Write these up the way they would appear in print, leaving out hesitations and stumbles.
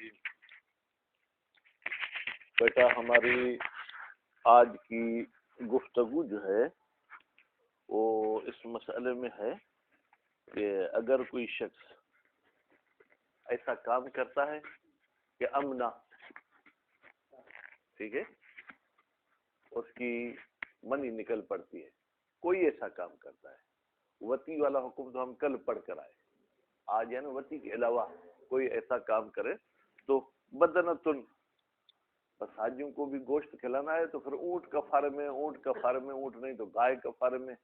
الرحیم۔ بیٹا ہماری آج کی گفتگو جو ہے وہ اس مسئلے میں ہے کہ اگر کوئی شخص ایسا کام کرتا ہے کہ امنا، ٹھیک ہے، اس کی منی نکل پڑتی ہے، کوئی ایسا کام کرتا ہے، وتی والا حکم تو ہم کل پڑھ کر آئے، آج یعنی وتی کے علاوہ کوئی ایسا کام کرے تو بدنتن، بس حاجیوں کو بھی گوشت کھلانا ہے تو پھر اونٹ کفارے میں، اونٹ کفارے میں، اونٹ نہیں تو گائے کفارے میں،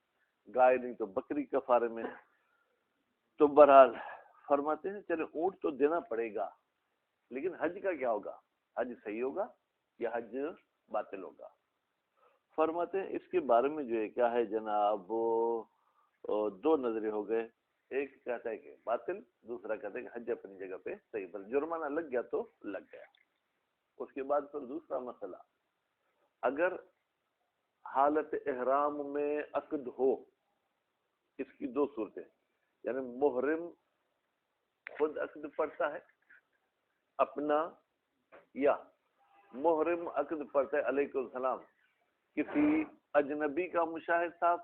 گائے نہیں تو بکری کفارے میں۔ تو بہرحال فرماتے ہیں چلے اونٹ تو دینا پڑے گا، لیکن حج کا کیا ہوگا؟ حج صحیح ہوگا یا حج باطل ہوگا؟ فرماتے ہیں اس کے بارے میں جو ہے کیا ہے جناب، دو نظریں ہو گئے، ایک کہتا ہے کہ باطل، دوسرا کہتا ہے کہ حج اپنی جگہ پہ صحیح، بس جرمانہ لگ گیا تو لگ گیا۔ اس کے بعد پھر دوسرا مسئلہ، اگر حالت احرام میں عقد ہو، اس کی دو صورتیں، یعنی محرم خود عقد پڑتا ہے اپنا، یا محرم عقد پڑتا ہے علیکم السلام کسی اجنبی کا مشاہد صاحب،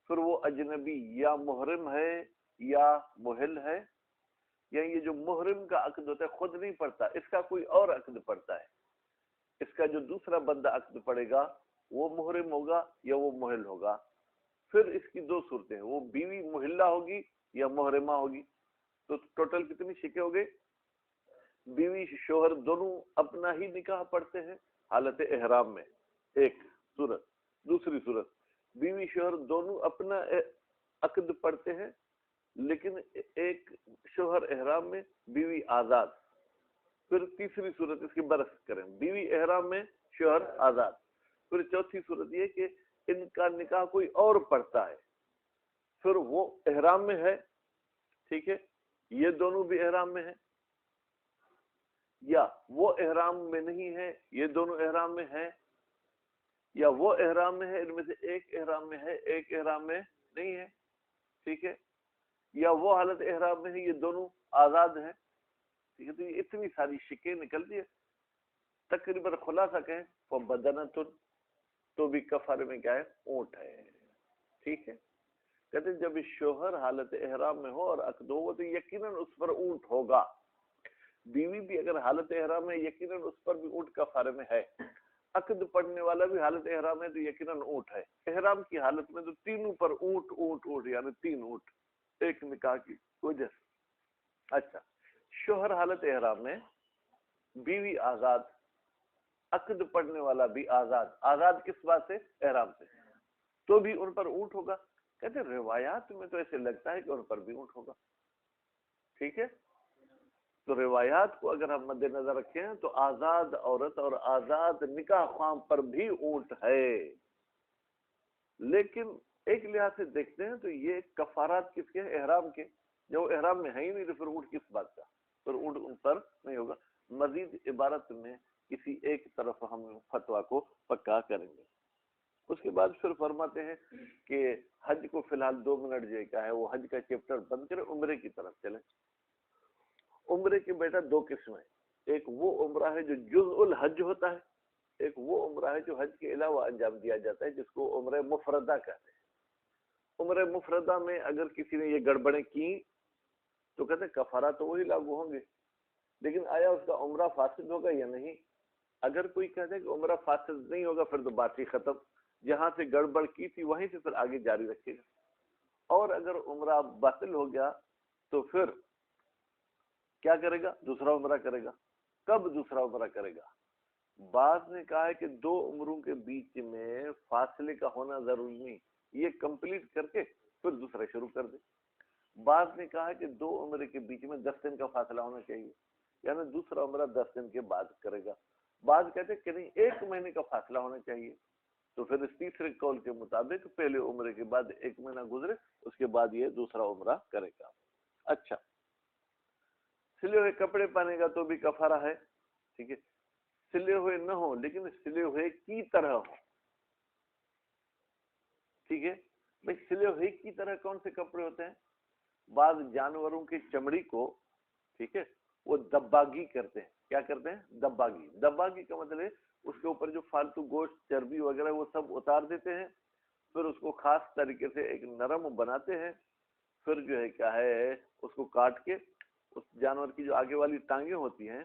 پھر وہ اجنبی یا محرم ہے یا محل ہے، یا یہ جو محرم کا عقد ہوتا ہے خود نہیں پڑتا، اس کا کوئی اور عقد پڑتا ہے، اس کا جو دوسرا بندہ عقد پڑے گا وہ محرم ہوگا یا وہ محل ہوگا۔ پھر اس کی دو صورتیں، وہ بیوی محلہ ہوگی یا محرمہ ہوگی۔ تو ٹوٹل کتنی شکیں ہو گئی؟ بیوی شوہر دونوں اپنا ہی نکاح پڑھتے ہیں حالت احرام میں، ایک صورت۔ دوسری صورت، بیوی شوہر دونوں اپنا عقد پڑھتے ہیں لیکن ایک شوہر احرام میں، بیوی آزاد۔ پھر تیسری صورت اس کی برعکس کریں، بیوی احرام میں، شوہر آزاد۔ پھر چوتھی صورت یہ کہ ان کا نکاح کوئی اور پڑھتا ہے، پھر وہ احرام میں ہے، ٹھیک ہے، یہ دونوں بھی احرام میں ہیں، یا وہ احرام میں نہیں ہے یہ دونوں احرام میں ہیں، یا وہ احرام میں ہے ان میں سے ایک احرام میں ہے ایک احرام میں نہیں ہے، ٹھیک ہے، یا وہ حالت احرام میں ہے یہ دونوں آزاد ہیں، ٹھیک ہے۔ تو یہ اتنی ساری شکیں نکلتی ہے، تقریباً خلاصہ کہیں وہ بدنتن، تو بھی کفارے میں کیا ہے؟ اونٹ ہے، ٹھیک ہے۔ کہتے ہیں جب شوہر حالت احرام میں ہو اور عقد ہو تو یقیناً اس پر اونٹ ہوگا، بیوی بھی اگر حالت احرام ہے یقیناً اس پر بھی اونٹ کفارے میں ہے، عقد پڑھنے والا بھی حالت احرام ہے تو یقیناً اونٹ ہے۔ احرام کی حالت میں تو تینوں پر اونٹ اونٹ اونٹ، یعنی تین اونٹ ایک نکاح کی وجہ سے۔ اچھا، شوہر حالت احرام میں، بیوی آزاد، عقد پڑھنے والا بھی آزاد، آزاد کس بات سے؟ احرام سے، تو بھی ان پر اونٹ ہوگا۔ کہتے ہیں روایات میں تو ایسے لگتا ہے کہ ان پر بھی اونٹ ہوگا، ٹھیک ہے۔ تو روایات کو اگر ہم مد نظر رکھیں تو آزاد عورت اور آزاد نکاح خواہاں پر بھی اونٹ ہے، لیکن ایک لحاظ سے دیکھتے ہیں تو یہ کفارات کس کے ہیں؟ احرام کے۔ جو احرام میں ہے ہی نہیں تو پھر اونٹ کس بات کا؟ پھر اونٹ ان پر نہیں ہوگا۔ مزید عبارت میں کسی ایک طرف ہم فتویٰ کو پکا کریں گے۔ اس کے بعد پھر فرماتے ہیں کہ حج کو فی الحال 2 منٹ جو کیا ہے وہ حج کا چیپٹر بند کرے، عمرے کی طرف چلے۔ عمرے کے بیٹا دو قسم ہیں، ایک وہ عمرہ ہے جو جزء الحج ہوتا ہے، ایک وہ عمرہ ہے جو حج کے علاوہ انجام دیا جاتا ہے جس کو عمرہ مفردہ کہتے ہیں۔ عمرہ مفردہ میں اگر کسی نے یہ گڑبڑیں کی تو کہتے ہیں کفارہ تو وہی لاگو ہوں گے، لیکن آیا اس کا عمرہ فاسد ہوگا یا نہیں؟ اگر کوئی کہتے ہیں کہ عمرہ فاسد نہیں ہوگا پھر تو بات ہی ختم، جہاں سے گڑبڑ کی تھی وہیں سے پھر آگے جاری رکھے گا۔ اور اگر عمرہ باطل ہو گیا تو پھر کیا کرے گا؟ دوسرا عمرہ کرے گا۔ کب دوسرا عمرہ کرے گا؟ بعض نے کہا ہے کہ 2 عمروں کے بیچ میں فاصلے کا ہونا ضروری نہیں، یہ کمپلیٹ کر کے پھر دوسرا شروع کر دے۔ بعض نے کہا ہے کہ 2 عمرے کے بیچ میں 10 دن کا فاصلہ ہونا چاہیے، یعنی دوسرا عمرہ 10 دن کے بعد کرے گا۔ بعض کہتے ہیں کہ نہیں 1 مہینے کا فاصلہ ہونا چاہیے، تو پھر اس تیسرے قول کے مطابق پہلے عمرے کے بعد 1 مہینہ گزرے اس کے بعد یہ دوسرا عمرہ کرے گا۔ اچھا، سلے ہوئے کپڑے پہنے گا تو بھی کفارہ ہے، ٹھیک ہے، سلے ہوئے نہ ہو لیکن سلے ہوئے کی طرح ہو، ٹھیک ہے۔ بھائی سلے ہوئے کی طرح کون سے کپڑے ہوتے ہیں؟ بعض جانوروں کی چمڑی کو، ٹھیک ہے، وہ دباگی کرتے ہیں. کیا کرتے ہیں؟ دباگی. دباگی کا مطلب ہے اس کے اوپر جو فالتو گوشت چربی وغیرہ وہ سب اتار دیتے ہیں, پھر اس کو خاص طریقے سے ایک نرم بناتے ہیں, پھر جو ہے کیا ہے اس کو کاٹ کے اس جانور کی جو آگے والی ٹانگیں ہوتی ہیں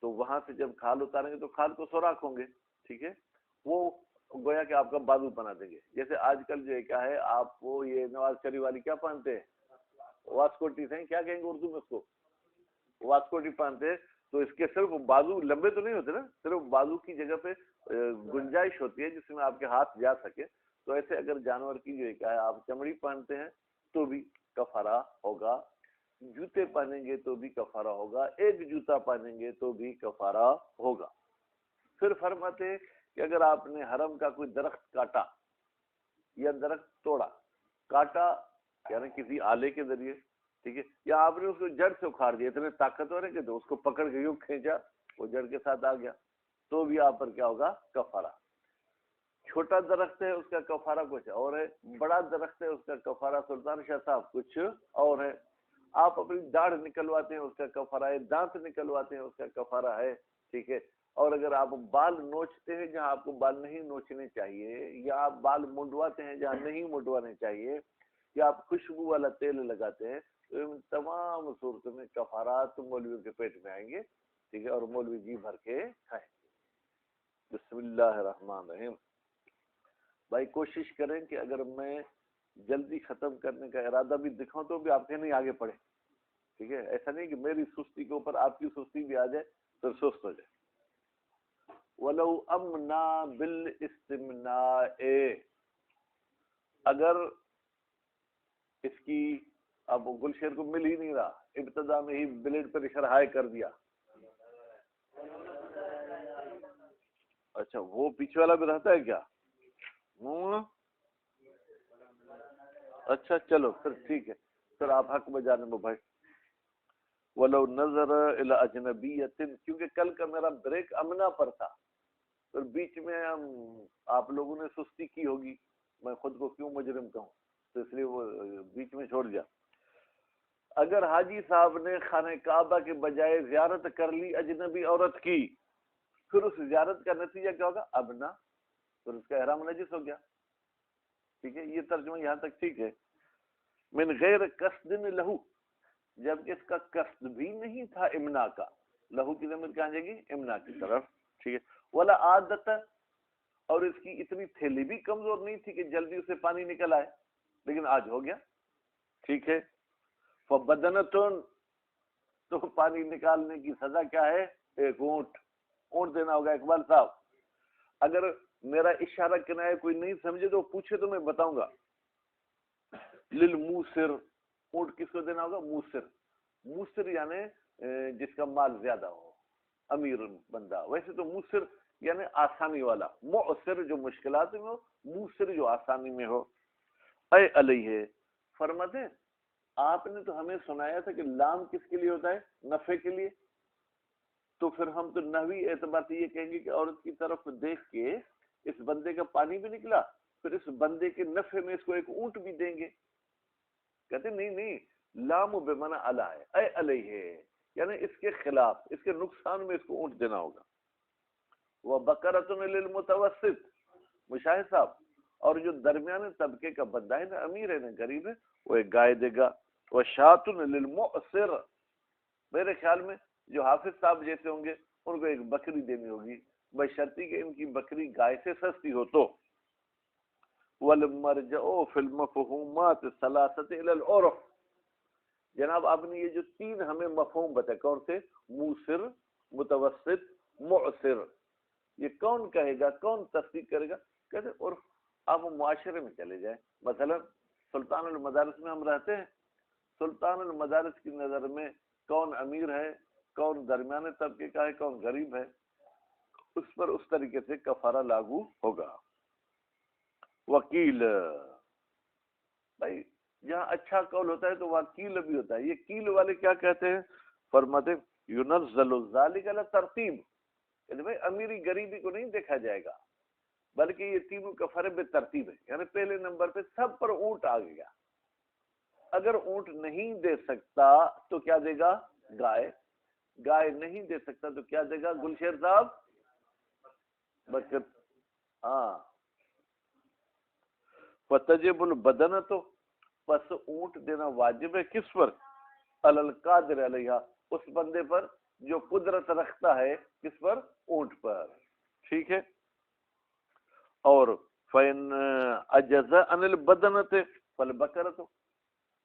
تو وہاں سے جب کھال اتاریں گے تو کھال کو سوراخ ہوں گے, ٹھیک ہے, وہ گویا کہ آپ کا بازو بنا دیں گے. جیسے آج کل جو ہے کیا ہے آپ وہ یہ نواز شریف والی کیا پہنتے ہیں, واسکوٹی سے, کیا کہیں گے اردو میں اس کو, واسکوٹی پہنتے ہیں. تو اس کے صرف بازو لمبے تو نہیں ہوتے نا, صرف بازو کی جگہ پہ گنجائش ہوتی ہے جس میں آپ کے ہاتھ جا سکے. تو ایسے اگر جانور کی جو ہے کیا ہے آپ چمڑی پہنتے ہیں تو بھی کفارہ ہوگا, جوتے پہنیں گے تو بھی کفارہ ہوگا, ایک جوتا پہنیں گے تو بھی کفارہ ہوگا. پھر فرماتے کہ اگر آپ نے حرم کا کوئی درخت کاٹا یا درخت توڑا, کاٹا یعنی کسی آلے کے ذریعے, ٹھیک ہے, یا آپ نے اس کو جڑ سے اکھاڑ دیا, اتنے طاقتور ہے کہ تو اس کو پکڑ کے یوں کھینچا وہ جڑ کے ساتھ آ گیا, تو بھی آپ پر کیا ہوگا, کفارہ. چھوٹا درخت ہے اس کا کفارہ کچھ اور ہے, بڑا درخت ہے اس کا کفارہ سلطان شاہ صاحب کچھ اور ہے. آپ اپنی داڑھ نکلواتے ہیں اس کا کفارہ ہے, دانت نکلواتے ہیں اس کا کفارہ ہے, ٹھیک ہے. اور اگر آپ بال نوچتے ہیں جہاں آپ کو بال نہیں نوچنے چاہیے, یا آپ بال منڈواتے ہیں جہاں نہیں منڈوانے چاہیے, یا آپ خوشبو والا تیل لگاتے ہیں, تو ان تمام صورتوں میں کفارات مولویوں کے پیٹ میں آئیں گے, ٹھیک ہے, اور مولوی جی بھر کے کھائیں گے. بسم اللہ الرحمن الرحیم. بھائی کوشش کریں کہ اگر میں جلدی ختم کرنے کا ارادہ بھی دکھاؤں تو بھی آپ کے نہیں آگے پڑھیں, ٹھیک ہے. ایسا نہیں کہ میری سستی کے اوپر آپ کی سستی بھی آ جائے تو سست ہو جائے. وَلَوْ أَمْنَا بِالْإِسْتِمْنَاءِ, اگر اس کی اب گلشیر کو مل ہی نہیں رہا, ابتدا میں ہی بلیڈ پر اشارہ ہائے کر دیا. اچھا وہ پیچھے والا بھی رہتا ہے کیا؟ اچھا چلو پھر ٹھیک ہے, پھر آپ حق میں جانے میں بھائی. وَلَوْ نَظَرَ إِلَى أَجْنَبِيَّةٍ, کیونکہ کل کا میرا بریک امنا پر تھا, پھر بیچ میں آپ لوگوں نے سستی کی ہوگی, میں خود کو کیوں مجرم کہوں, تو اس لیے وہ بیچ میں چھوڑ دیا. اگر حاجی صاحب نے خانہ کعبہ کے بجائے زیارت کر لی اجنبی عورت کی, پھر اس زیارت کا نتیجہ کیا ہوگا؟ ابنا, پھر اس کا احرام نجس ہو گیا, ٹھیک ہے. یہ ترجمہ یہاں تک ٹھیک ہے. من غیر قصد لہو, جب اس کا قصد بھی نہیں تھا امنا کا, لہو کی ضمیر کہاں جائے گی؟ امنا کی طرف, ٹھیک ہے. ولا عادت, اور اس کی اتنی تھیلی بھی کمزور نہیں تھی کہ جلدی اسے پانی نکل آئے, لیکن آج ہو گیا, ٹھیک ہے. فبدنتن, تو پانی نکالنے کی سزا کیا ہے؟ ایک اونٹ, اونٹ دینا ہوگا. اقبال صاحب اگر میرا اشارہ کنایا کوئی نہیں سمجھے تو پوچھے تو میں بتاؤں گا. للموسر, اونٹ کس کو دینا ہوگا؟ موسر. موسر یعنی جس کا مال زیادہ ہو, امیر بندہ. ویسے تو موسر یعنی آسانی والا, معسر جو مشکلات میں ہو, موسر جو آسانی میں ہو. اے علیہ, فرماتے آپ نے تو ہمیں سنایا تھا کہ لام کس کے لیے ہوتا ہے؟ نفع کے لیے. تو پھر ہم تو نحوی اعتبار سے یہ کہیں گے کہ عورت کی طرف دیکھ کے اس بندے کا پانی بھی نکلا, پھر اس بندے کے نفع میں اس کو ایک اونٹ بھی دیں گے. کہتے نہیں, لام بمعنی علی ہے, اے علیہ یعنی اس کے خلاف, اس کے نقصان میں اس کو اونٹ دینا ہوگا. وَبَقَرَةٌ لِلْمُتَوَسِّطِ, مشاہد صاحب, اور جو درمیانے طبقے کا بندہ ہے نا, امیر ہے نا غریب ہے, وہ ایک گائے دے گا. وَشَاةٌ لِلْمُعْسِرِ, میرے خیال میں جو حافظ صاحب جیسے ہوں گے ان کو ایک بکری دینی ہوگی, بشرطی کہ ان کی بکری گائے سے سستی ہو تو. وَالْمَرْجَعُ فِي الْمَفْهُومَاتِ الثَّلَاثَةِ إِلَى الْعُرْفِ, جناب آپ نے یہ جو تین ہمیں مفہوم بتائے, کون سے؟ موسر, متوسط, معسر. یہ کون کہے گا, کون تصدیق کرے گا؟ کہتے عرف. آپ معاشرے میں چلے جائیں, مثلا سلطان المدارس میں ہم رہتے ہیں, سلطان المدارس کی نظر میں کون امیر ہے, کون درمیانے طبقے کا ہے, کون غریب ہے, اس پر اس طریقے سے کفارہ لاگو ہوگا. وکیل, بھائی جہاں اچھا قول ہوتا ہے تو وکیل بھی ہوتا ہے. یہ کیل والے کیا کہتے ہیں؟ فرماتے ينزل ذلك على ترتیب, یعنی بھائی امیری غریبی کو نہیں دیکھا جائے گا, بلکہ یہ تینوں کفارے بے ترتیب ہے. یعنی پہلے نمبر پہ سب پر اونٹ آ گیا. اگر اونٹ نہیں دے سکتا تو کیا دے گا؟ گائے. گائے نہیں دے سکتا تو کیا دے گا گلشیر صاحب؟ بکر. ہاں. فتجب البدن تو پس اونٹ دینا واجب ہے کس پر؟ القادر علیہ، اس بندے پر جو قدرت رکھتا ہے کس پر؟ اونٹ پر. ٹھیک ہے. اور فین اجز عن البدنۃ فالبقرۃ،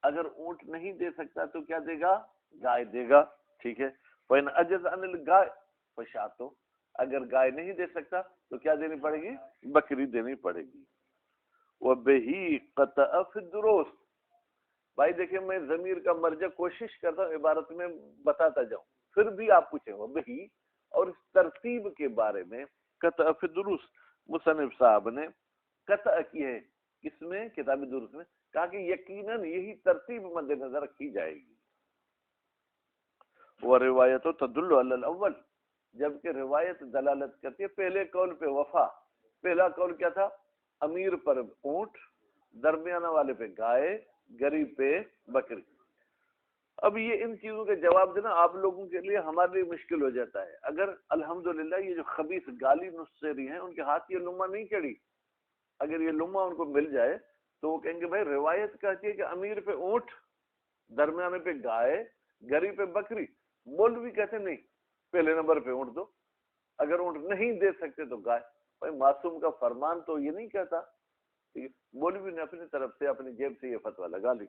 اگر اونٹ نہیں دے سکتا تو کیا دے گا؟ گائے دے گا. ٹھیک ہے. فین اجز عن الگائے فشاۃ، اگر گائے نہیں دے سکتا تو کیا دینی پڑے گی؟ بکری دینی پڑے گی. وبہی قطع فی الدروس. بھائی دیکھیں میں ضمیر کا مرجع کوشش کرتا ہوں عبارت میں بتاتا جاؤں، پھر بھی آپ پوچھیں وبہی اور اس ترتیب کے بارے میں. قطع فی الدروس، مصنف صاحب نے قطع کی ہے کس میں؟ کتاب دروس میں. کہا کہ یقیناً یہی ترتیب مد نظر رکھی جائے گی. وہ روایت تدل علی الاول، جبکہ روایت دلالت کرتی ہے پہلے قول پہ وفا. پہلا قول کیا تھا؟ امیر پر اونٹ، درمیانہ والے پہ گائے، غریب پہ بکری. اب یہ ان چیزوں کے جواب دینا آپ لوگوں کے لیے ہمارے لیے مشکل ہو جاتا ہے. اگر الحمدللہ یہ جو خبیث گالی نسخری ہیں ان کے ہاتھ یہ لمہ نہیں چڑھی، اگر یہ لمہ ان کو مل جائے تو وہ کہیں گے بھائی روایت کہتی ہے کہ امیر پہ اونٹ، درمیانے پہ گائے، غریب پہ بکری. مولوی کہتے نہیں، پہلے نمبر پہ اونٹ دو، اگر اونٹ نہیں دے سکتے تو گائے. بھائی معصوم کا فرمان تو یہ نہیں کہتا. مولوی نے اپنی طرف سے اپنی جیب سے یہ فتویٰ لگا لی.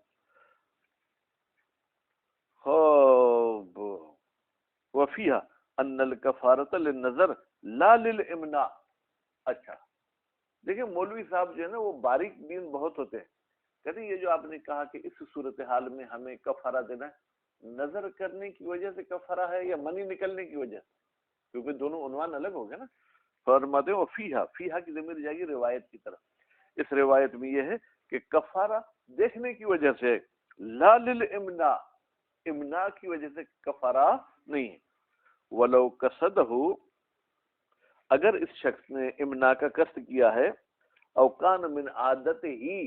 وفیہ ان الکفارۃ للنظر لا للامناء. اچھا دیکھیں مولوی صاحب جو ہے نا وہ باریک بین بہت ہوتے ہیں. کہتے ہیں یہ جو آپ نے کہا کہ اس صورتحال میں ہمیں کفارہ دینا ہے، نظر کرنے کی وجہ سے کفارہ ہے یا منی نکلنے کی وجہ سے؟ کیونکہ دونوں عنوان الگ ہو گئے نا. فرماتے ہیں فیہا، فیہا کی ضمیر جائے گی روایت کی طرف. اس روایت میں یہ ہے کہ کفارہ دیکھنے کی وجہ سے، لا للامناء، امناء کی وجہ سے کفارہ نہیں ہے. ولو قصدہ، اگر اس شخص نے امناء کا قصد کیا ہے، او کان من عادت ہی،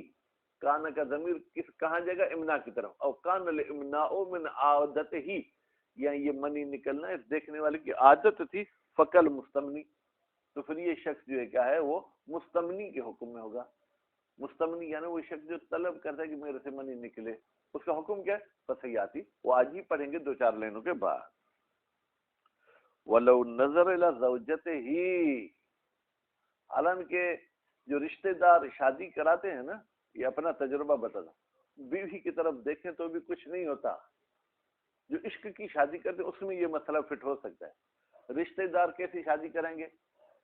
کان کا ضمیر کس کہاں جائے گا؟ امناء کی طرف. او کان الامناء من عادت ہی، یعنی یہ منی نکلنا اس دیکھنے والے کی عادت تھی. فقل مستمنی، تو پھر یہ شخص جو ہے کیا ہے؟ وہ مستمنی کے حکم میں ہوگا. مستمنی یعنی وہ شخص جو طلب کرتا ہے کہ میرے سے منی نکلے، اس کا حکم کیا ہے؟ فصیاتی. وہ آج ہی پڑھیں گے 2-4 لائنوں کے بعد. وَلَوْ نَظَرَ إِلَى زَوْجَتِهِ، حالانکہ جو رشتہ دار شادی کراتے ہیں نا، یہ اپنا تجربہ بتاتا، بیوی کی طرف دیکھیں تو بھی کچھ نہیں ہوتا. جو عشق کی شادی کرتے ہیں اس میں یہ مسئلہ فٹ ہو سکتا ہے. رشتہ دار کیسی شادی کریں گے؟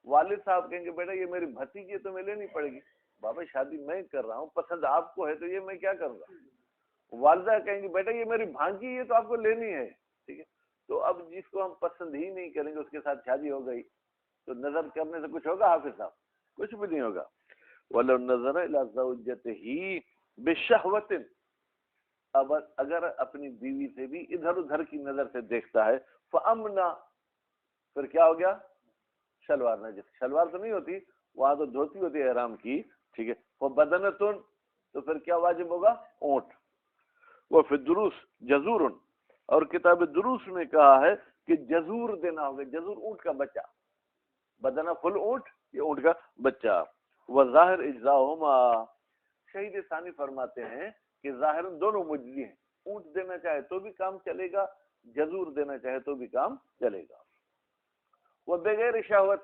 والد صاحب کہیں گے بیٹا یہ میری بھتیجی ہے تو میں لینی پڑے گی. بابا شادی میں کر رہا ہوں، پسند آپ کو ہے تو یہ میں کیا کروں گا. والدہ کہیں گے بیٹا یہ میری بھانجی ہے تو آپ کو لینی ہے. ٹھیک ہے. تو اب جس کو ہم پسند ہی نہیں کریں گے اس کے ساتھ شادی ہو گئی تو نظر کرنے سے کچھ ہوگا حافظ صاحب؟ کچھ بھی نہیں ہوگا. وَلَوْ نَظَرَ إِلَى زَوْجَتِهِ بِشَهْوَةٍ، اب اگر اپنی بیوی سے بھی ادھر ادھر کی نظر سے دیکھتا ہے، فَأَمْنَا، پھر کیا ہو گیا؟ شلوار نہ، جیسے شلوار تو نہیں ہوتی وہاں تو دھوتی ہوتی ہے احرام کی. ٹھیک ہے. وَبَدَنَةٌ، تو پھر کیا واجب ہوگا؟ اونٹ. وَفِي الدُّرُوسِ جَزُورٌ، اور کتاب دروس میں کہا ہے کہ جزور دینا ہوگا. جزور اونٹ کا بچہ، بدنہ فل اونٹ، یہ اونٹ کا بچہ. وظاہر اجزاؤہما، شہید ثانی فرماتے ہیں کہ ظاہر دونوں مجزی ہیں. اونٹ دینا چاہے تو بھی کام چلے گا، جزور دینا چاہے تو بھی کام چلے گا. وہ بغیر شہوت،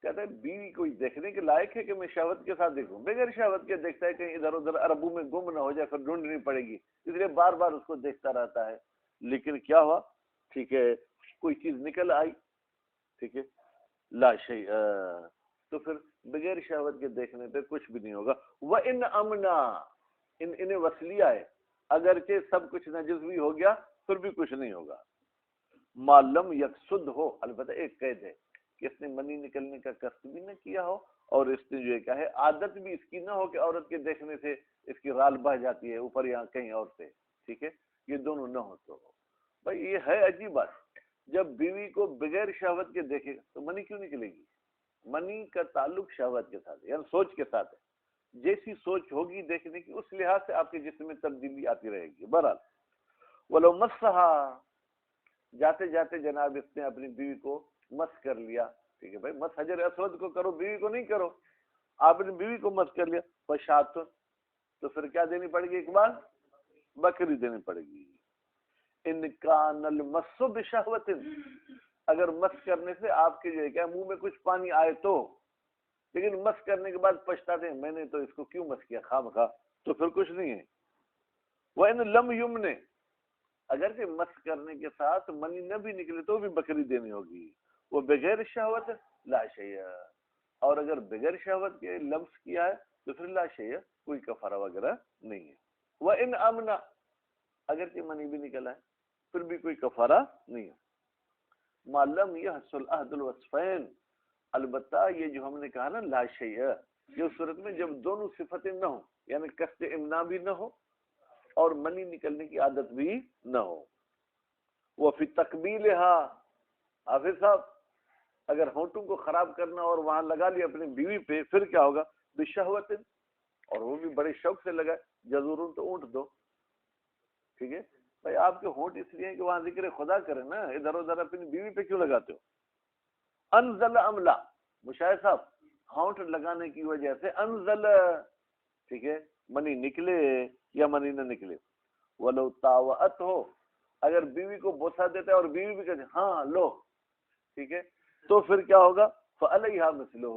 کہتے ہیں بیوی کوئی دیکھنے کے لائق ہے کہ میں شہوت کے ساتھ دیکھوں؟ بغیر شہوت کے دیکھتا ہے کہیں ادھر ادھر عربوں میں گم نہ ہو جائے، پھر ڈھونڈنی پڑے گی، اس لیے بار بار اس کو دیکھتا رہتا ہے. لیکن کیا ہوا؟ ٹھیک ہے کوئی چیز نکل آئی، ٹھیک ہے، لا شیء، تو پھر بغیر شہوت کے دیکھنے پہ کچھ بھی نہیں ہوگا. وَإِنْ أَمْنَا، انہیں وصلیہ ہے، اگرچہ سب کچھ نجس بھی ہو گیا پھر بھی کچھ نہیں ہوگا. ما لم یقصد ہو، البتہ ایک قید ہے کہ اس نے منی نکلنے کا قصد بھی نہ کیا ہو اور اس نے جو کیا ہے عادت بھی اس کی نہ ہو کہ عورت کے دیکھنے سے اس کی رال بہ جاتی ہے اوپر یہاں کہیں اور سے. ٹھیک ہے. یہ دونوں نہ ہو تو بھائی یہ ہے عجیب بات. جب بیوی کو بغیر شہوت کے دیکھے گا تو منی کیوں نکلے گی؟ منی کا تعلق شہوت کے ساتھ یعنی سوچ کے ساتھ ہے. جیسی سوچ ہوگی دیکھنے کی اس لحاظ سے آپ کے جسم میں تبدیلی آتی رہے گی. بہرحال ولو مسحا، جاتے جاتے جناب اس نے اپنی بیوی کو مس کر لیا، ٹھیک ہے بھائی، مس حجر اسود کو کرو، بیوی کو نہیں کرو، آپ نے بیوی کو مس کر لیا، فشاتن، تو پھر کیا دینی پڑے گی اقبال؟ بکری دینی پڑے گی۔ ان کان المس بشہوت، اگر مس کرنے سے آپ کے جو ہے کیا منہ میں کچھ پانی آئے تو، لیکن مس کرنے کے بعد پچھتاتے ہیں میں نے تو اس کو کیوں مس کیا خواہ، تو پھر کچھ نہیں ہے۔ وَإِن لَمْ يُمْنِ، اگرچہ مس کرنے کے ساتھ منی نہ بھی نکلے تو بھی بکری دینی ہوگی۔ وہ بغیر شہوت لا شیء، اور اگر بغیر شہوت کے لمس کیا ہے تو پھر لا شیء، کوئی کفارہ وغیرہ نہیں ہے۔ وَإِنْ أَمْنَ، اگرچہ منی بھی نکلا ہے پھر بھی کوئی کفارہ نہیں ہے۔ مَا لَمْ يَحْصُلْ أَحْدُ الْوَصْفَيْنِ، البتہ یہ جو ہم نے کہا نا لا شیء، یہ اس صورت میں جب دونوں صفتیں نہ ہوں، یعنی قصد امنا بھی نہ ہو اور منی نکلنے کی عادت بھی نہ ہو۔ وہ فی تقبیلها، حافظ صاحب اگر ہونٹوں کو خراب کرنا اور وہاں لگا لیا اپنی بیوی پہ، پھر کیا ہوگا؟ بشہوت، اور وہ بھی بڑے شوق سے لگا، جزورن تو اونٹ دو، ٹھیک ہے بھائی، آپ کے ہونٹ اس لیے کہ وہاں ذکر خدا کریں نا، ادھر ادھر اپنی بیوی پہ کیوں لگاتے ہو؟ انزل املا، مشاہد صاحب ہونٹ لگانے کی وجہ سے انزل، ٹھیک ہے، منی نکلے یا منی نہ نکلے۔ ولو طاوعت ہو، اگر بیوی کو بوسہ دیتا ہے اور بیوی بھی کہتے ہاں لو، ٹھیک ہے، تو پھر کیا ہوگا؟ فعلیہا مثلہ،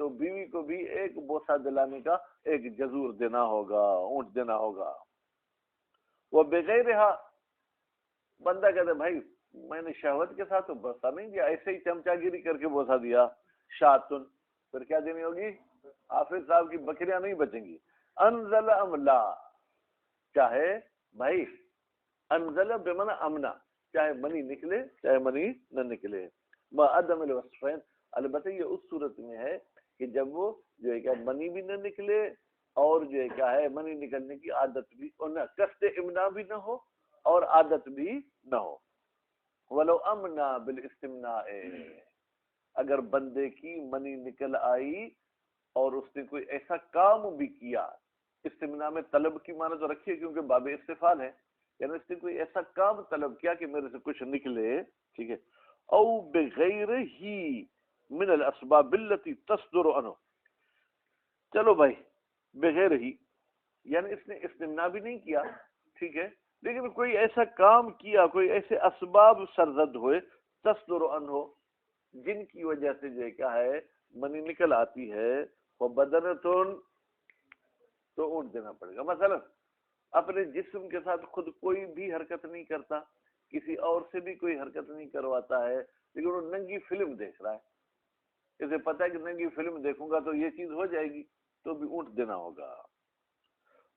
تو بیوی کو بھی ایک بوسہ دلانے کا ایک جزور دینا ہوگا، اونٹ دینا ہوگا۔ وہ بغیرہا، بندہ کہتے بھائی میں نے شہوت کے ساتھ تو بوسہ نہیں دیا، ایسے ہی چمچا گیری کر کے بوسہ دیا، شاتن، پھر کیا دینی ہوگی؟ حافظ صاحب کی بکریاں نہیں بچیں گی۔ انزل املا، چاہے بھائی انزل بمعنی امنا، چاہے منی نکلے چاہے منی نہ نکلے، ما عدم الوصفین، البتہ یہ اس صورت میں ہے کہ جب وہ جو ہے کیا منی بھی نہ نکلے اور جو ہے کیا ہے منی نکلنے کی عادت بھی، اور نہ قصد امنا بھی نہ ہو اور عادت بھی نہ ہو۔ ولو امنا بالاستمناء، اگر بندے کی منی نکل آئی اور اس نے کوئی ایسا کام بھی کیا، استمناء میں طلب کی معنی تو رکھیے کیونکہ باب استفعال ہے، یعنی اس نے کوئی ایسا کام طلب کیا کہ میرے سے کچھ نکلے، ٹھیک ہے، او بغیر ہی من الاسباب التي تصدر عنه، چلو بھائی بغیر ہی، یعنی اس نے استمناء بھی نہیں کیا، ٹھیک ہے، لیکن کوئی ایسا کام کیا، کوئی ایسے اسباب سرزد ہوئے، تصدر عنه، جن کی وجہ سے جو کیا ہے منی نکل آتی ہے، وہ بدنتن، تو اونٹ دینا پڑے گا۔ مثلا اپنے جسم کے ساتھ خود کوئی بھی حرکت نہیں کرتا، کسی اور سے بھی کوئی حرکت نہیں کرواتا ہے، لیکن وہ ننگی فلم دیکھ رہا ہے، اسے پتہ ہے کہ ننگی فلم دیکھوں گا تو یہ چیز ہو جائے گی، تو بھی اونٹ دینا ہوگا۔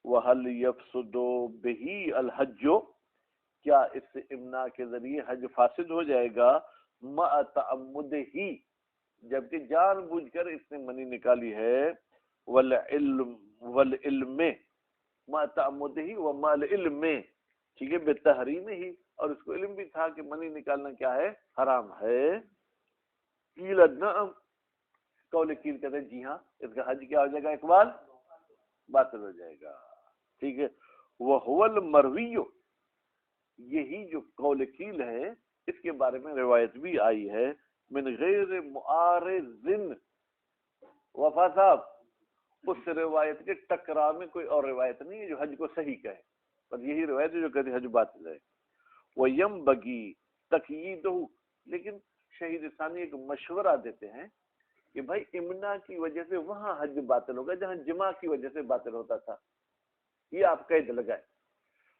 وَهَلْ يَفْسُدُ بِهِ الْحَجُّ، کیا اس سے امنا کے ذریعے حج فاسد ہو جائے گا؟ مَعَ تَعَمُّدِهِ، جبکہ جان بوجھ کر اس نے منی نکالی ہے، والعلم ما تعمدہ وما العلم، ٹھیک ہے، بتحریم ہی، اور اس کو علم بھی تھا کہ منی نکالنا کیا ہے؟ حرام ہے۔ قیل نعم، قول قیل کہتے ہیں جی ہاں، اس کا حج کیا ہو جائے گا اقبال؟ باطل ہو جائے گا، ٹھیک ہے۔ وہو المروی، یہی جو قول قیل ہے اس کے بارے میں روایت بھی آئی ہے، من غیر معارض، وفا صاحب اس روایت کے ٹکرا میں کوئی اور روایت نہیں ہے جو حج کو صحیح کہے، پر یہی روایت ہے جو کہتی حج باطل ہے۔ وَيَنبَغِي تَقْيِيدُهُ، لیکن شہید ثانی ایک مشورہ دیتے ہیں کہ بھائی امنا کی وجہ سے وہاں حج باطل ہوگا جہاں جماع کی وجہ سے باطل ہوتا تھا، یہ آپ قید لگائیں۔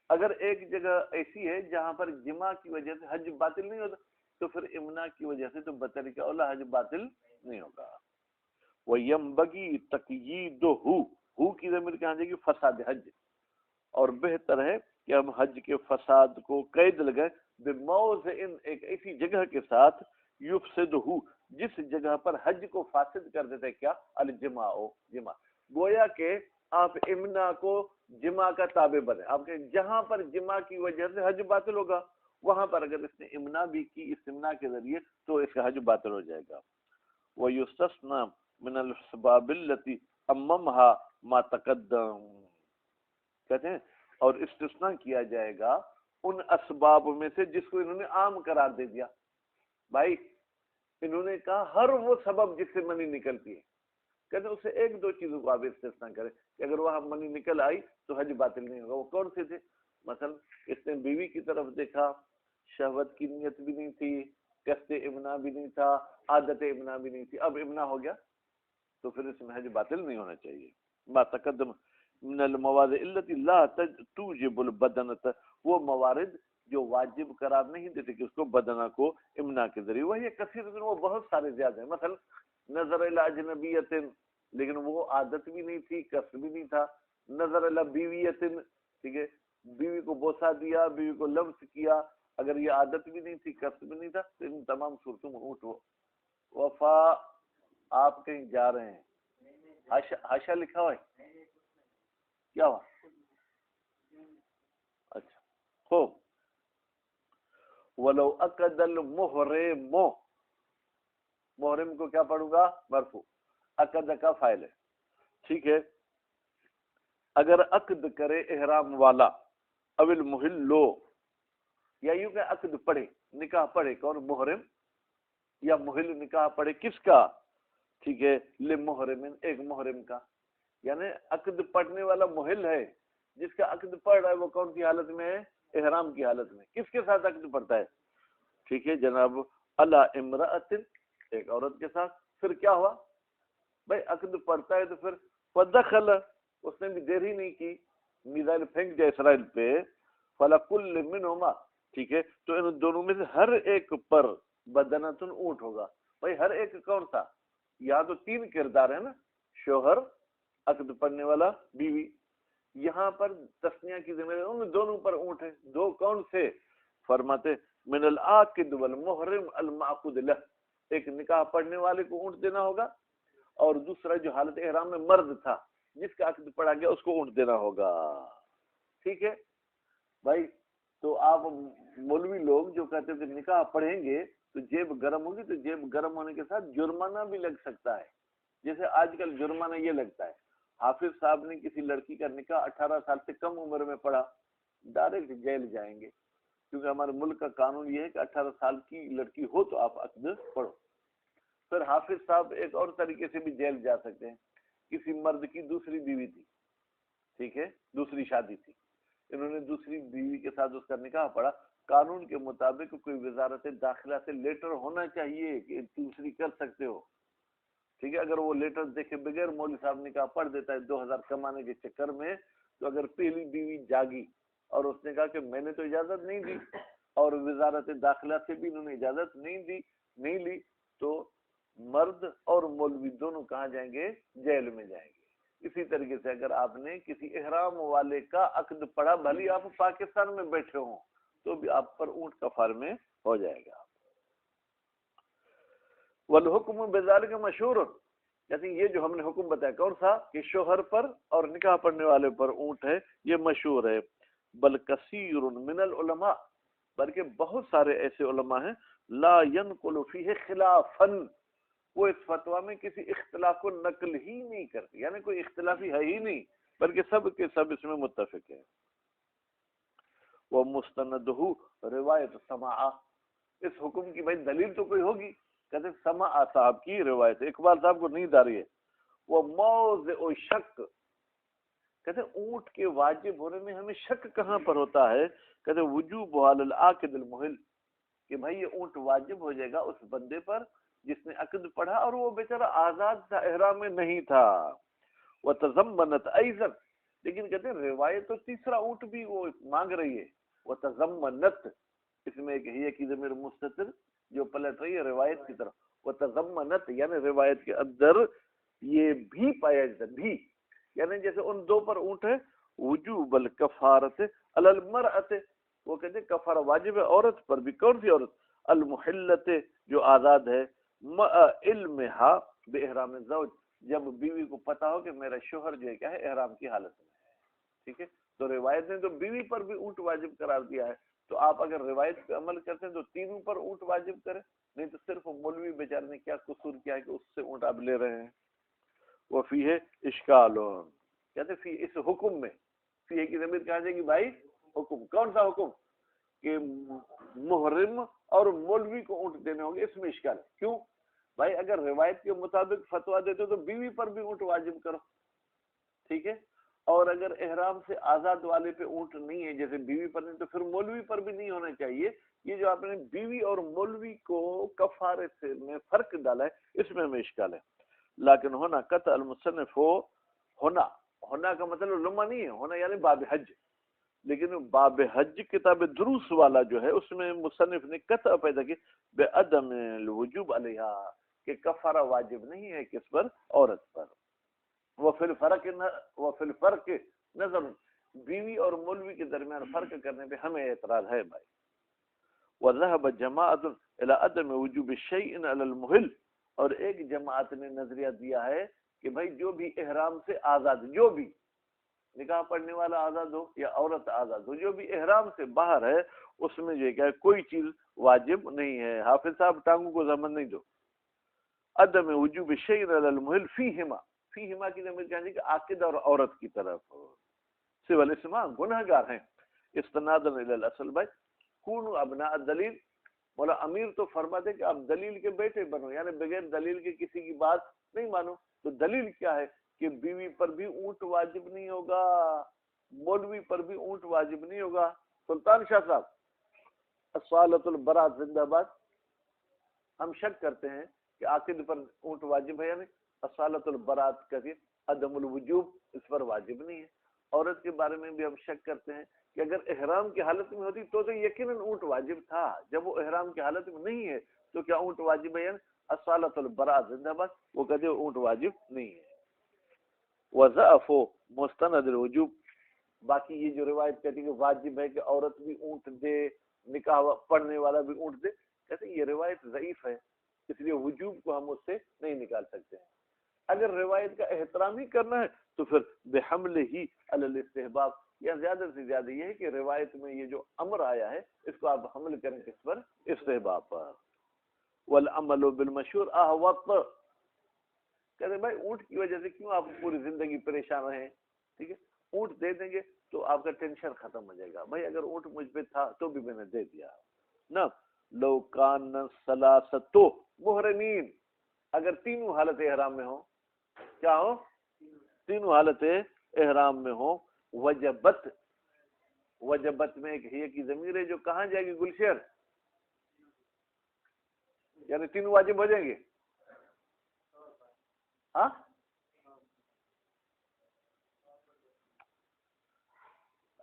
اگر ایک جگہ ایسی ہے جہاں پر جماع کی وجہ سے حج باطل نہیں ہوتا تو پھر امنا کی وجہ سے تو بطریقہ اولا حج باطل نہیں ہوگا۔ وَيَنبَغِي تَقْيِيدُهُ، ہو کی ضمیر کہاں جائے گی؟ فساد حج، اور بہتر ہے کہ ہم حج کے فساد کو قید لگائیں بموضع، ایک ایسی جگہ کے ساتھ، یفسدہ، جس جگہ پر حج کو فاسد کر دیتے کیا؟ الجماع، جماع، گویا کہ آپ امنا کو جماع کا تابع بنے، آپ کے جہاں پر جماع کی وجہ سے حج باطل ہوگا وہاں پر اگر اس نے امنا بھی کی استمنا کے ذریعے تو اس کا حج باطل ہو جائے گا۔ وَيُسْتَثْنَى من الاسباب التي عممها ما تقدم، کہتے ہیں اور استثناء کیا جائے گا ان اسباب میں سے جس کو انہوں نے عام قرار دے دیا. بھائی انہوں نے کہا ہر وہ سبب جس سے منی نکلتی ہے، کہتے اسے ایک دو چیزوں کو آپ استثنا کریں کہ اگر وہاں منی نکل آئی تو حج باطل نہیں ہوگا. وہ کون سے تھے؟ مثلا اس نے بیوی کی طرف دیکھا، شہوت کی نیت بھی نہیں تھی، قصد امنا بھی نہیں تھا، عادت امنا بھی نہیں تھی، اب امنا ہو گیا تو پھر اس میں حج باطل نہیں ہونا چاہیے. ما تقدم من المواد التي لا توجب البدنۃ، وہ موارد جو واجب قرار نہیں دیتے کہ اس کو بدنہ کو امنا کے ذریعے، وہی کثیر، وہ بہت سارے زیادہ ہیں. مثلا نظر الی اجنبیۃ، لیکن وہ عادت بھی نہیں تھی، قصد بھی نہیں تھا. نظر الی بیویۃ، ٹھیک ہے، بیوی کو بوسا دیا، بیوی کو لمس کیا، اگر یہ عادت بھی نہیں تھی، قصد بھی نہیں تھا، تو ان تمام صورتوں میں اونٹ ہو. وفا آپ کہیں جا رہے ہیں، حاشا لکھا ہوا ہے کیا ہوا؟ اچھا خوب. ولو عقد المحرم، محرم کو کیا پڑھوں گا؟ مرفوع، عقد کا فاعل ہے، ٹھیک ہے. اگر عقد کرے احرام والا، اول محلو، یا یوں کہ عقد پڑھے، نکاح پڑھے، کون؟ محرم، یا محل نکاح پڑھے کس کا؟ ٹھیک ہے، لمحرم، ایک محرم کا. یعنی عقد پڑھنے والا محل ہے، جس کا عقد پڑھ رہا ہے وہ کون کی حالت میں ہے؟ احرام کی حالت میں. کس کے ساتھ عقد پڑھتا ہے؟ ٹھیک ہے جناب، الا امرأۃ، ایک عورت کے ساتھ. پھر کیا ہوا بھائی؟ عقد پڑھتا ہے تو پھر فدخل، اس نے بھی دیر ہی نہیں کی، میزائل پھینک دیا اسرائیل پہ. فلکل منہما، ٹھیک ہے، تو ان دونوں میں سے ہر ایک پر بدنۃ، اونٹ ہوگا. بھائی ہر ایک کون سا؟ یہاں تو تین کردار ہے نا، شوہر، عقد پڑھنے والا، بیوی. یہاں پر تسنیہ کی ذمہ داری ان دونوں پر اونٹ ہے. دو کون سے؟ فرماتے من العاقد والمحرم المعقود له، ایک نکاح پڑھنے والے کو اونٹ دینا ہوگا، اور دوسرا جو حالت احرام میں مرد تھا جس کا عقد پڑھا گیا اس کو اونٹ دینا ہوگا. ٹھیک ہے بھائی. تو آپ مولوی لوگ جو کہتے ہیں کہ نکاح پڑھیں گے تو جیب گرم ہوگی، تو جیب گرم ہونے کے ساتھ جرمانہ بھی لگ سکتا ہے. جیسے آج کل جرمانہ یہ لگتا ہے، حافظ صاحب نے کسی لڑکی کا نکاح 18 سال سے کم عمر میں پڑھا، ڈائریکٹ جیل جائیں گے، کیونکہ ہمارے ملک کا قانون یہ ہے کہ 18 سال کی لڑکی ہو تو آپ عقد پڑھو. پھر حافظ صاحب ایک اور طریقے سے بھی جیل جا سکتے ہیں. کسی مرد کی دوسری بیوی تھی، ٹھیک ہے، دوسری شادی تھی، انہوں نے دوسری بیوی کے ساتھ اس کا نکاح پڑھا. قانون کے مطابق کوئی وزارت داخلہ سے لیٹر ہونا چاہیے کہ دوسری کر سکتے ہو. ٹھیک ہے، اگر وہ لیٹر دیکھے بغیر مولوی صاحب نکاح پڑھ دیتا ہے 2000 کمانے کے چکر میں، تو اگر پہلی بیوی جاگی اور اس نے کہا کہ میں نے تو اجازت نہیں دی، اور وزارت داخلہ سے بھی انہوں نے اجازت نہیں لی، تو مرد اور مولوی دونوں کہاں جائیں گے؟ جیل میں جائیں گے. اسی طریقے سے اگر آپ نے کسی احرام والے کا عقد پڑھا، بھلی آپ پاکستان میں بیٹھے ہوں، تو بھی آپ پر اونٹ کفار میں ہو جائے گا. والحکم بذالک مشہور، یعنی یہ جو ہم نے حکم بتایا کون سا؟ کہ شوہر پر اور نکاح پڑھنے والے پر اونٹ ہے، یہ مشہور ہے. بل کثیر من العلماء، بلکہ بہت سارے ایسے علماء ہیں، لا ينقل فیہ خلافا، وہ اس فتویٰ میں کسی اختلاف کو نقل ہی نہیں کرتے، یعنی کوئی اختلافی ہے ہی نہیں، بلکہ سب کے سب اس میں متفق ہیں. وہ مستندہ روایت سماع، اس حکم کی بھائی دلیل تو کوئی ہوگی، کہتے سماع صاحب کی روایت، اقبال صاحب کو نہیں داری ہے. وہ موضع شک، کہتے اونٹ کے واجب ہونے میں ہمیں شک کہاں پر ہوتا ہے؟ کہتے وجوب علی العاقد المحل، کہ بھائی یہ اونٹ واجب ہو جائے گا اس بندے پر جس نے عقد پڑھا اور وہ بیچارہ آزاد تھا، احرام میں نہیں تھا. وتضمنت ایضا، لیکن کہتے ہیں روایت تو تیسرا اونٹ بھی وہ مانگ رہی ہے. وتضمنت، اس میں ایک ہی کی ضمیر مستتر جو پلٹ رہی ہے روایت کی طرف. وتضمنت یعنی روایت کے اندر یہ بھی پایا جاتا بھی، یعنی جیسے ان دو پر اونٹ ہے، وجوب الکفارت علی المرأۃ، وہ کہتے ہیں کفارہ واجب ہے عورت پر بھی. کون سی عورت؟ المحلت، جو آزاد ہے، مع علمہا باحرام الزوج، جب بیوی کو پتا ہو کہ میرا شوہر جو ہے کیا ہے احرام کی حالت میں ہے. ٹھیک ہے، تو روایت نے تو بیوی پر بھی اونٹ واجب قرار دیا ہے، تو آپ اگر روایت پہ عمل کرتے ہیں تو تینوں پر اونٹ واجب کریں، نہیں تو صرف مولوی بیچارے نے کیا قصور کیا ہے کہ اس سے اونٹ آپ لے رہے ہیں. وفی ہے اشکال، کہتے فی اس حکم میں، فی کی ضمیر کہاں جائے گی بھائی؟ حکم. کون سا حکم؟ کہ محرم اور مولوی کو اونٹ دینے ہوں گے، اس میں اشکال ہے۔ کیوں بھائی؟ اگر روایت کے مطابق فتویٰ دیتے تو بیوی پر بھی اونٹ واجب کرو، ٹھیک ہے، اور اگر احرام سے آزاد والے پہ اونٹ نہیں ہے جیسے بیوی پر نہیں، تو پھر مولوی پر بھی نہیں ہونا چاہیے۔ یہ جو آپ نے بیوی اور مولوی کو کفارے سے میں فرق ڈالا ہے، اس میں ہمیں اشکال ہے۔ لیکن ہونا قطع المصنف ہونا کا مطلب لمحہ نہیں ہے، ہونا یعنی باب حج، لیکن باب حج کتاب دروس والا جو ہے اس میں مصنف نے قطع پیدا کی بے عدم الوجوب علیہا، کہ کفارہ واجب نہیں ہے کس پر؟ عورت پر۔ وفی الفرق نظر، بیوی اور مولوی کے درمیان فرق کرنے پہ ہمیں اعتراض ہے بھائی۔ وذهب جماعت الى عدم وجوب الشيء على المحل، اور ایک جماعت نے نظریہ دیا ہے کہ بھائی جو بھی احرام سے آزاد، جو بھی نکاح پڑھنے والا آزاد ہو یا عورت آزاد ہو، جو بھی احرام سے باہر ہے، اس میں جو ہے کوئی چیز واجب نہیں ہے۔ حافظ صاحب ٹانگوں کو زمن نہیں دو۔ عدم وجوب الشيء على المحل فیہما کی ضمیر کہنے کہ عاقد اور عورت کی طرف سوى الاسم، گناہ گار ہیں، استنادا الى الاصل بھائی کونوا ابناء الدلیل۔ مولا امیر تو فرماتے کہ آپ دلیل کے بیٹے بنو، یعنی بغیر دلیل کے کسی کی بات نہیں مانو۔ تو دلیل کیا ہے کہ بیوی پر بھی اونٹ واجب نہیں ہوگا، مولوی پر بھی اونٹ واجب نہیں ہوگا۔ سلطان شاہ صاحب، اصالۃ البراۃ زندہ باد۔ ہم شک کرتے ہیں کہ عاقد پر اونٹ واجب ہے یا نہیں۔ اصالۃ البراۃ کہتی عدم الوجوب، اس پر واجب نہیں ہے۔ عورت کے بارے میں بھی ہم شک کرتے ہیں کہ اگر احرام کی حالت میں ہوتی تو یقیناً اونٹ واجب تھا، جب وہ احرام کی حالت میں نہیں ہے تو کیا اونٹ واجب ہے؟ اصالۃ البراۃ زندہ باد، وہ کہتے ہیں اونٹ واجب نہیں ہے۔ وضعف مستند الوجوب، باقی یہ جو روایت کہتی ہے کہ واجب ہے کہ عورت بھی اونٹ دے، نکاح پڑھنے والا بھی اونٹ دے، کہتے ہیں یہ روایت ضعیف ہے، اس لیے وجوب کو ہم اس سے نہیں نکال سکتے ہیں۔ اگر روایت کا احترام ہی کرنا ہے تو پھر بحمل ہی علی الاستحباب، یا زیادہ سے زیادہ یہ ہے کہ روایت میں یہ جو امر آیا ہے اس کو آپ حمل کریں کس پر؟ استحباب پر۔ والعمل بالمشہور احوط، کہتے بھائی اونٹ کی وجہ سے کیوں آپ پوری زندگی پریشان رہے، ٹھیک ہے، اونٹ دے دیں گے تو آپ کا ٹینشن ختم ہو جائے گا۔ بھائی اگر اونٹ مجھ پہ تھا تو بھی میں نے دے دیا نا۔ لو کان ثلاثۃ محرمین، اگر تینوں حالت احرام میں ہو، کیا ہو؟ تینوں حالت احرام میں ہو، وجبت میں ایک ہی کی ضمیر ہے جو کہاں جائے گی؟ گلشیر، یعنی تینوں واجب ہو جائیں گے۔ ہاں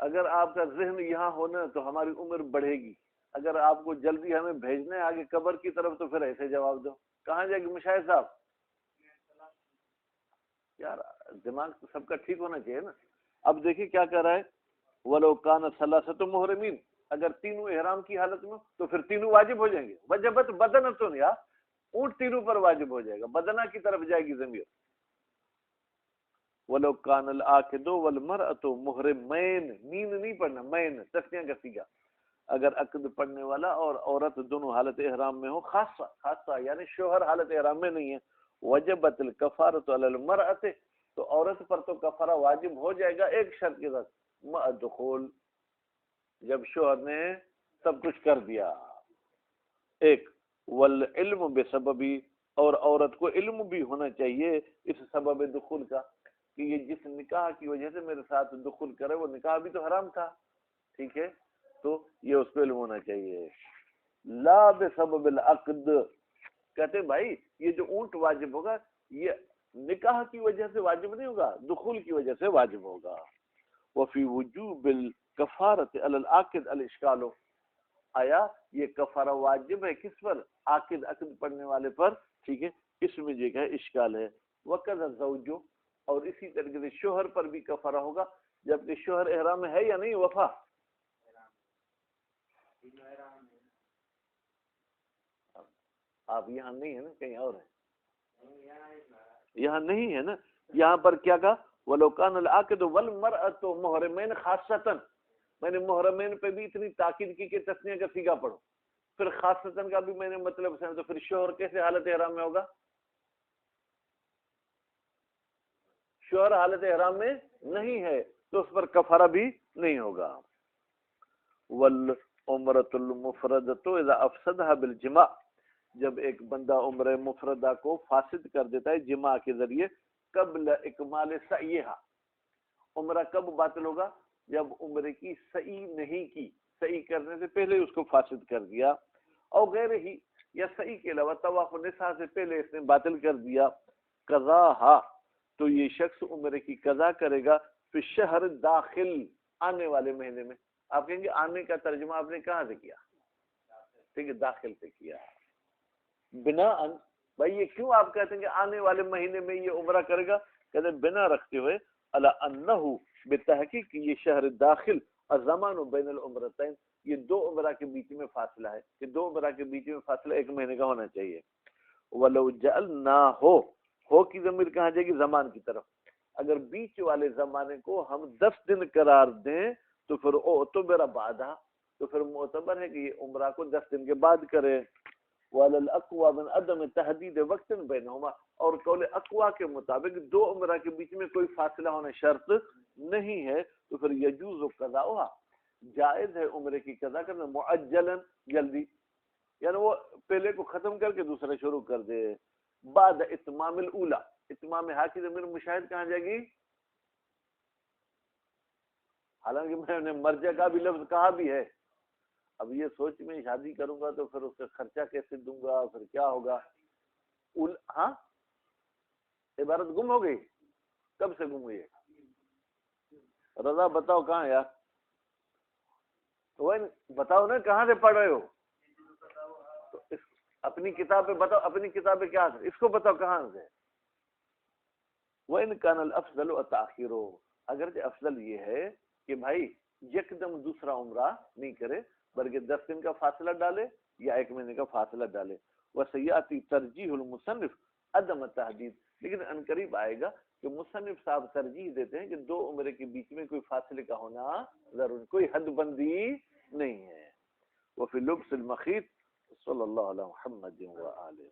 اگر آپ کا ذہن یہاں ہونا تو ہماری عمر بڑھے گی، اگر آپ کو جلدی ہمیں بھیجنا ہے آگے قبر کی طرف تو پھر ایسے جواب دو، کہاں جائے گی مشاہد صاحب؟ یار دماغ تو سب کا ٹھیک ہونا چاہیے نا۔ اب دیکھیں کیا کہہ رہا ہے، وَلَوْ كَانَ ثَلَاثَةُ مُحْرِمِينَ، اگر تینوں احرام کی حالت میں تو پھر تینوں واجب ہو جائیں گے۔ وجبت بدنۃ، یا اونٹ تینوں پر واجب ہو جائے گا، بدنہ کی طرف جائے گی ضمیر۔ وَلَوْ كَانَ الْعَاقِدُ وَالْمَرْأَةُ مُحْرِمَيْن، مین نہیں پڑھنا، مین تسنیہ کا صیغہ، اگر عقد پڑھنے والا اور عورت دونوں حالت احرام میں ہو، خاصہ یعنی شوہر حالت احرام میں نہیں ہے، وجبت الکفارۃ علی المرأۃ، تو عورت پر تو کفارہ واجب ہو جائے گا ایک شرط کے ساتھ، مع الدخول، جب شوہر نے سب کچھ کر دیا۔ ایک والعلم بسببی، اور عورت کو علم بھی ہونا چاہیے اس سبب دخول کا، کہ یہ جس نکاح کی وجہ سے میرے ساتھ دخول کرے وہ نکاح بھی تو حرام تھا، ٹھیک ہے، تو یہ اس کو علم ہونا چاہیے۔ لا بسبب العقد، کہتے بھائی یہ جو اونٹ واجب ہوگا یہ نکاح کی وجہ سے واجب نہیں ہوگا، دخول کی وجہ سے واجب ہوگا۔ وفی وجوب الکفارۃ علی العاقد الاشکال، آیا یہ کفارہ واجب ہے کس پر؟ عاقد، عقد پڑھنے والے پر، ٹھیک ہے، اس میں جو ہے اشکال ہے۔ وقت الزوج، اور اسی طریقے سے شوہر پر بھی کفارہ ہوگا، جبکہ شوہر احرام میں ہے یا نہیں؟ وفا آپ یہاں نہیں ہے نا، کہیں اور ہے، یہاں نہیں ہے نا، یہاں پر کیا کہا؟ وَلَوْ كَانَ الْعَاقِدُ وَالْمَرْأَةُ مُحْرِمَيْنِ خَاصَّةً، میں نے محرمین پہ بھی اتنی تاکید کی کہ تسنیہ کا صیغہ پڑھو، پھر خاصتاً کا بھی میں نے مطلب سمجھا، تو پھر شوہر کیسے حالت احرام میں ہوگا؟ شوہر حالت احرام میں نہیں ہے تو اس پر کفارہ بھی نہیں ہوگا۔ عمرۃ المفردۃ اذا افسدها بالجماع، جب ایک بندہ عمرہ مفردہ کو فاسد کر دیتا ہے جماع کے ذریعے، قبل اکمال سعیہا، عمرہ کب باطل ہوگا؟ جب عمرے کی سعی نہیں کی، سعی کرنے سے پہلے اس کو فاسد کر دیا، اور غیر ہی یا سعی کے علاوہ طواف نساء سے پہلے اس نے باطل کر دیا، قضاہا، تو یہ شخص عمرے کی قضا کرے گا فی الشہر داخل، آنے والے مہینے میں۔ آپ کہیں گے آنے کا ترجمہ آپ نے کہاں سے کیا؟ ٹھیک ہے، داخل سے کیا۔ بنا بھائی یہ کیوں آپ کہتے ہیں کہ آنے والے مہینے میں یہ عمرہ کرے گا؟ کہتے ہیں بنا رکھتے ہوئے علی انہ، بتحقیق یہ شہر داخل الزمان بین العمرتین، یہ دو عمرہ کے بیچ میں فاصلہ ہے، کہ دو عمرہ کے بیچ میں فاصلہ ایک مہینے کا ہونا چاہیے۔ ولو جعلنا ہو کی ضمیر کہاں جائے گی؟ زمان کی طرف۔ اگر بیچ والے زمانے کو ہم 10 دن قرار دیں تو پھر اعتبر بعدہ، تو پھر معتبر ہے کہ یہ عمرہ کو 10 دن کے بعد کرے۔ وعلى الاقوى من عدم تحدید وقت بینہما، اور قول اقوى کے مطابق دو عمرہ کے بیچ میں کوئی فاصلہ ہونا شرط نہیں ہے، تو پھر یجوز قضاؤھا، جائز ہے عمرے کی قضا کرنا، معجلا، جلدی، یعنی وہ پہلے کو ختم کر کے دوسرا شروع کر دے، بعد اتمام الاولی، اتمام ہا کی ضمیر مشاہد کہاں جائے گی؟ حالانکہ میں نے مرجع کا بھی لفظ کہا بھی ہے، اب یہ سوچ میں شادی کروں گا تو پھر اس کا خرچہ کیسے دوں گا، پھر کیا ہوگا؟ ہاں عبارت گم ہو گئی، کب سے گم ہوئی ہے؟ رضا بتاؤ کہاں یار، وہ بتاؤ نا کہاں سے پڑھ رہے ہو؟ تو اپنی کتابیں بتاؤ، اپنی کتابیں کیا ہے، اس کو بتاؤ کہاں سے؟ وَإِنْ كَانَ الْأَفْضَلُ التَّأْخِيرُ، اگرچہ افضل یہ ہے کہ بھائی یکدم دوسرا عمرہ نہیں کرے، بلکہ 10 دن کا فاصلہ ڈالے یا ایک مہینے کا فاصلہ ڈالے۔ وَسَيَأْتِي ترجیح المصنف عدم تحدید، لیکن ان قریب آئے گا کہ مصنف صاحب ترجیح دیتے ہیں کہ دو عمرے کے بیچ میں کوئی فاصلے کا ہونا ضروری، کوئی حد بندی نہیں ہے۔ وفی لبس المخیط صلی اللہ علیہ محمد وآلہ